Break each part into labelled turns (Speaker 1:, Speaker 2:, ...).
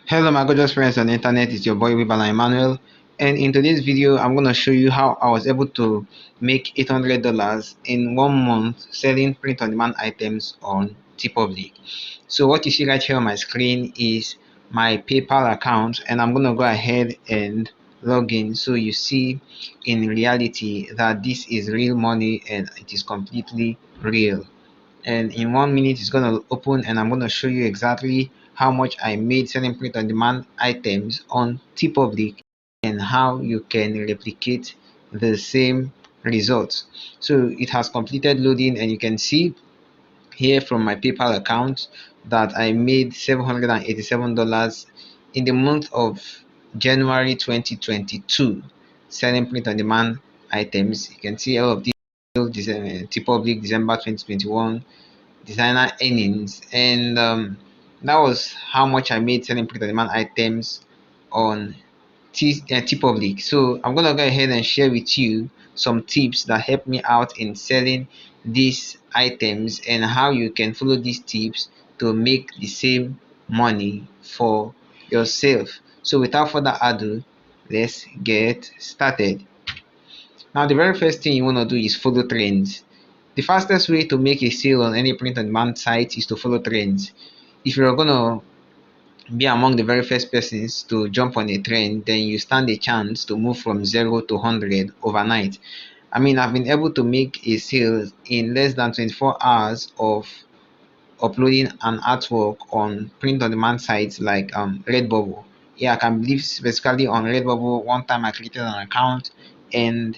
Speaker 1: Hello my gorgeous friends on the internet, it's your boy Wibala Emmanuel, and in today's video I'm going to show you how I was able to make $800 in 1 month selling print on demand items on Teepublic. So what you see right here on my screen is my PayPal account, and I'm going to go ahead and log in so you see in reality that this is real money and it is completely real. And in 1 minute it's going to open and I'm going to show you exactly how much I made selling print on demand items on Teepublic and how you can replicate the same results. So it has completed loading and you can see here from my PayPal account that I made $787 in the month of January 2022 selling print on demand items. You can see all of these Teepublic December 2021 designer earnings, and that was how much I made selling print on demand items on Teepublic. So I'm gonna go ahead and share with you some tips that help me out in selling these items and how you can follow these tips to make the same money for yourself. So without further ado, let's get started. Now the very first thing you want to do is follow trends. The fastest way to make a sale on any print on demand site is to follow trends. If you're gonna be among the very first persons to jump on a trend, then you stand a chance to move from 0 to 100 overnight. I mean, I've been able to make a sale in less than 24 hours of uploading an artwork on print on demand sites like Redbubble. Yeah, I can believe specifically on Redbubble. One time I created an account, and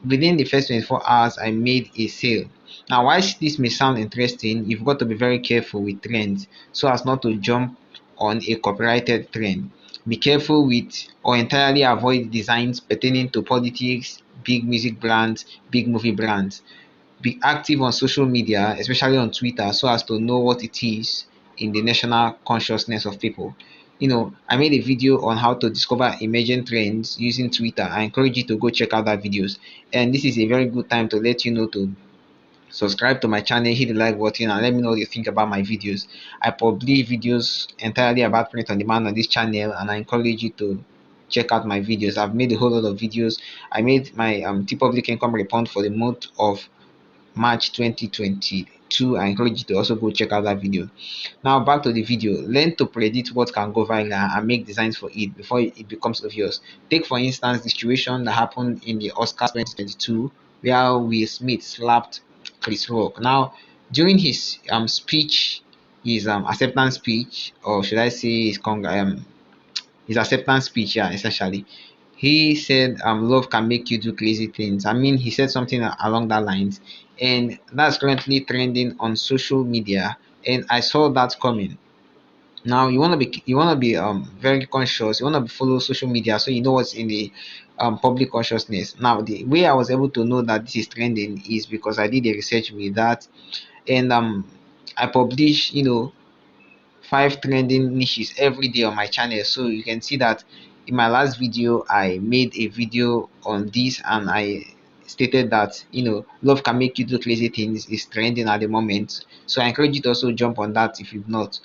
Speaker 1: within the first 24 hours, I made a sale. Now, while this may sound interesting, you've got to be very careful with trends so as not to jump on a copyrighted trend. Be careful with or entirely avoid designs pertaining to politics, big music brands, big movie brands. Be active on social media, especially on Twitter, so as to know what it is in the national consciousness of people. I made a video on how to discover emerging trends using Twitter. I encourage you to go check out that videos. And this is a very good time to let you know to subscribe to my channel, hit the like button, and let me know what you think about my videos. I publish videos entirely about print on demand on this channel, and I encourage you to check out my videos. I've made a whole lot of videos. I made my Public income report for the month of March 2022. I encourage you to also go check out that video. Now back to the video. Learn to predict what can go viral and make designs for it before it becomes obvious. Take for instance the situation that happened in the Oscars 2022 where Will Smith slapped Chris Rock. Now during his speech, his acceptance speech, or should I say his acceptance speech, yeah, essentially, he said love can make you do crazy things. I mean, he said something along that lines, and that's currently trending on social media, and I saw that coming. Now you want to be very conscious. You want to follow social media so you know what's in the public consciousness. Now the way I was able to know that this is trending is because I did a research with that, and I publish 5 trending niches every day on my channel. So you can see that in my last video I made a video on this, and I stated that love can make you do crazy things is trending at the moment. So I encourage you to also jump on that if you've not.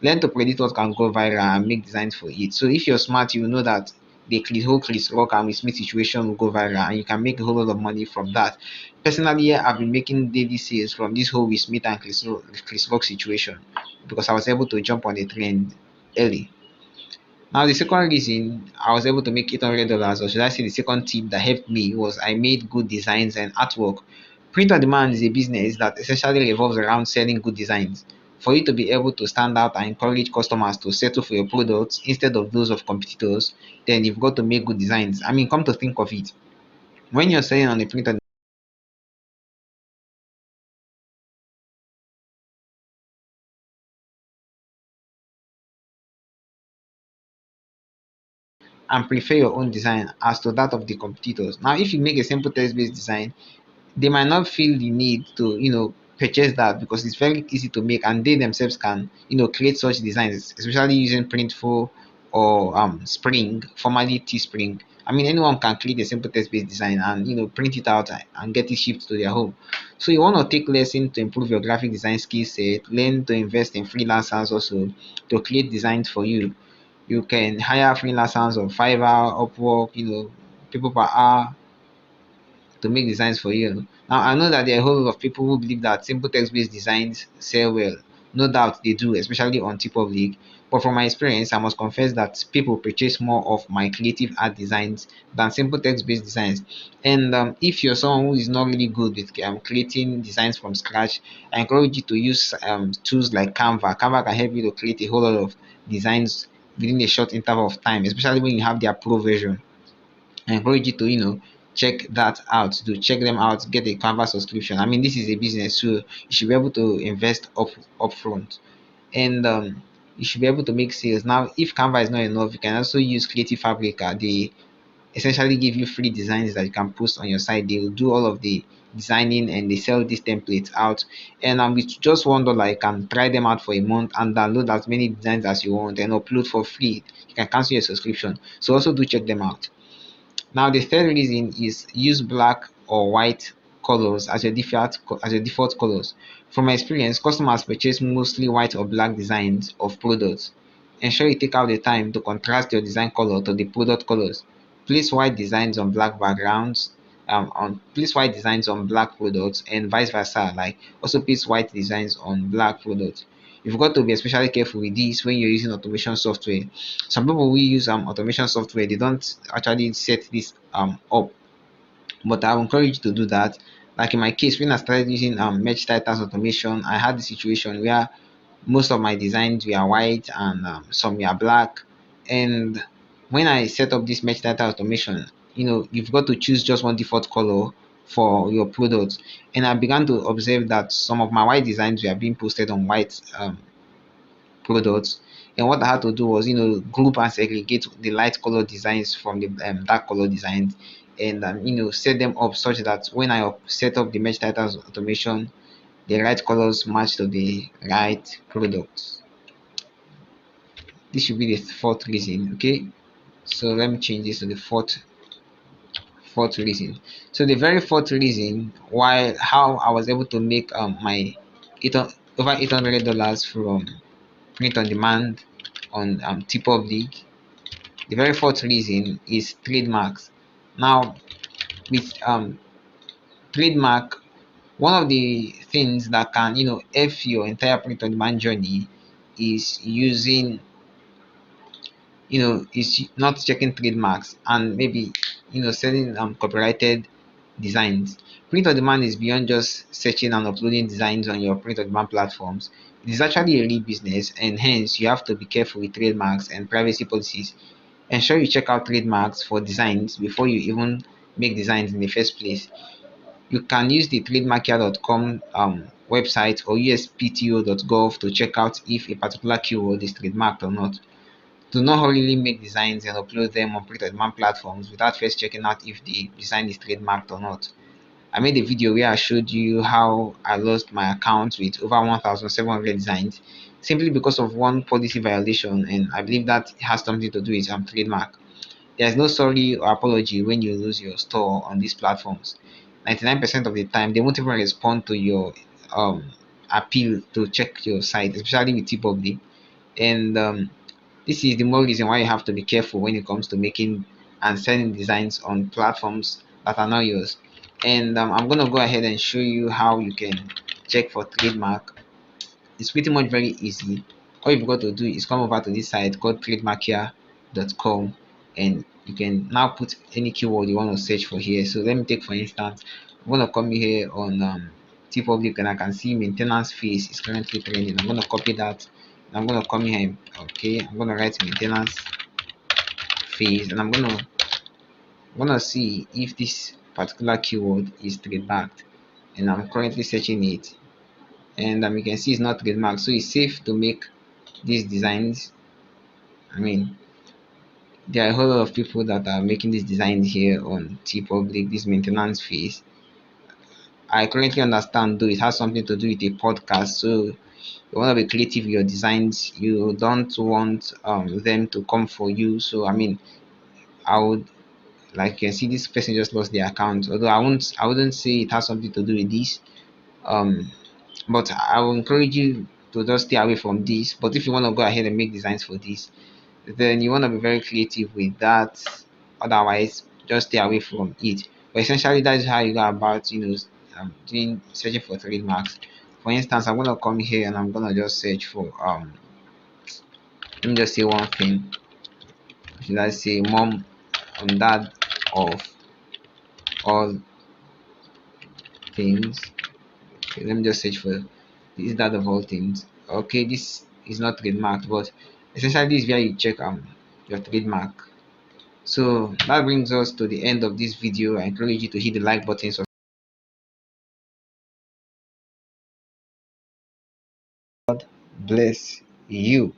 Speaker 1: Learn to predict what can go viral and make designs for it. So if you're smart, you will know that the whole Chris Rock and Will Smith situation will go viral, and you can make a whole lot of money from that. Personally, I've been making daily sales from this whole Will Smith and Chris Rock situation because I was able to jump on the trend early. Now, the second reason I was able to make $800, or should I say the second tip that helped me, was I made good designs and artwork. Print on demand is a business that essentially revolves around selling good designs. For you to be able to stand out and encourage customers to settle for your products instead of those of competitors, then you've got to make good designs. I mean, come to think of it, when you're selling on a print on and prefer your own design as to that of the competitors. Now, if you make a simple text-based design, they might not feel the need to purchase that because it's very easy to make, and they themselves can create such designs, especially using Printful or Spring, formerly Teespring. I mean, anyone can create a simple text-based design and print it out and get it shipped to their home. So you want to take lessons to improve your graphic design skill set, learn to invest in freelancers also to create designs for you. You can hire freelancers on Fiverr, Upwork, people per hour to make designs for you. Now, I know that there are a whole lot of people who believe that simple text-based designs sell well. No doubt they do, especially on Teepublic. But from my experience, I must confess that people purchase more of my creative art designs than simple text-based designs. And if you're someone who is not really good with creating designs from scratch, I encourage you to use tools like Canva. Canva can help you to create a whole lot of designs within a short interval of time, especially when you have their pro version. I encourage you to check that out, to check them out, get a Canva subscription. I mean, this is a business, so you should be able to invest upfront, and you should be able to make sales. Now, if Canva is not enough, you can also use Creative Fabrica. They essentially give you free designs that you can post on your site. They will do all of the designing and they sell these templates out. And with just $1, you can try them out for a month and download as many designs as you want and upload for free. You can cancel your subscription. So also do check them out. Now the third reason is use black or white colors as your default colors. From my experience, customers purchase mostly white or black designs of products. Ensure you take out the time to contrast your design color to the product colors. Place white designs on black backgrounds, on place white designs on black products and vice versa. Like also place white designs on black products. You've got to be especially careful with this when you're using automation software. Some people will use automation software, they don't actually set this up, but I encourage you to do that. Like in my case, when I started using merge titles automation, I had the situation where most of my designs were white and some were black. And when I set up this merge title automation, you've got to choose just one default color for your product. And I began to observe that some of my white designs were being posted on white products. And what I had to do was, group and segregate the light color designs from the dark color designs, and set them up such that when I set up the merge titles automation, the right colors match to the right products. This should be the fourth reason. Okay, so let me change this to the fourth reason. So the very fourth reason why how I was able to make my over $800 from print on demand on Teepublic. The very fourth reason is trademarks. Now, with trademark, one of the things that can F your entire print on demand journey is using is not checking trademarks and maybe selling copyrighted designs. Print on demand is beyond just searching and uploading designs on your print on demand platforms. It is actually a real business, and hence you have to be careful with trademarks and privacy policies. Ensure you check out trademarks for designs before you even make designs in the first place. You can use the trademarkia.com website or uspto.gov to check out if a particular keyword is trademarked or not. Do not hurriedly make designs and upload them on print-on-demand platforms without first checking out if the design is trademarked or not. I made a video where I showed you how I lost my account with over 1,700 designs simply because of one policy violation, and I believe that has something to do with trademark. There is no sorry or apology when you lose your store on these platforms. 99% of the time, they won't even respond to your appeal to check your site, especially with TPUBD. And this is the more reason why you have to be careful when it comes to making and selling designs on platforms that are not yours. And I'm going to go ahead and show you how you can check for trademark. It's pretty much very easy. All you've got to do is come over to this site called trademarkia.com, and you can now put any keyword you want to search for here. So let me take for instance, I'm going to come here on Teepublic, and I can see maintenance fees is currently trending. I'm going to copy that. I'm going to come here. Okay, I'm going to write maintenance fees, and I'm gonna see if this particular keyword is trademarked, and I'm currently searching it, and you can see it's not trademarked, so it's safe to make these designs. I mean, there are a whole lot of people that are making these designs here on Teepublic, this maintenance fees. I currently understand though it has something to do with a podcast, so you want to be creative with your designs. You don't want them to come for you. So I mean, I would, like you can see, this person just lost their account. Although I wouldn't say it has something to do with this. Um, but I will encourage you to just stay away from this. But if you want to go ahead and make designs for this, then you want to be very creative with that. Otherwise, just stay away from it. But essentially, that is how you go about, doing searching for trademarks. For instance, I'm gonna come here and I'm gonna just search for let me just say one thing. Should I say mom and dad of all things? Okay, let me just search for this dad of all things. Okay, this is not trademarked, but essentially this is where you check your trademark. So that brings us to the end of this video. I encourage you to hit the like button. So God bless you.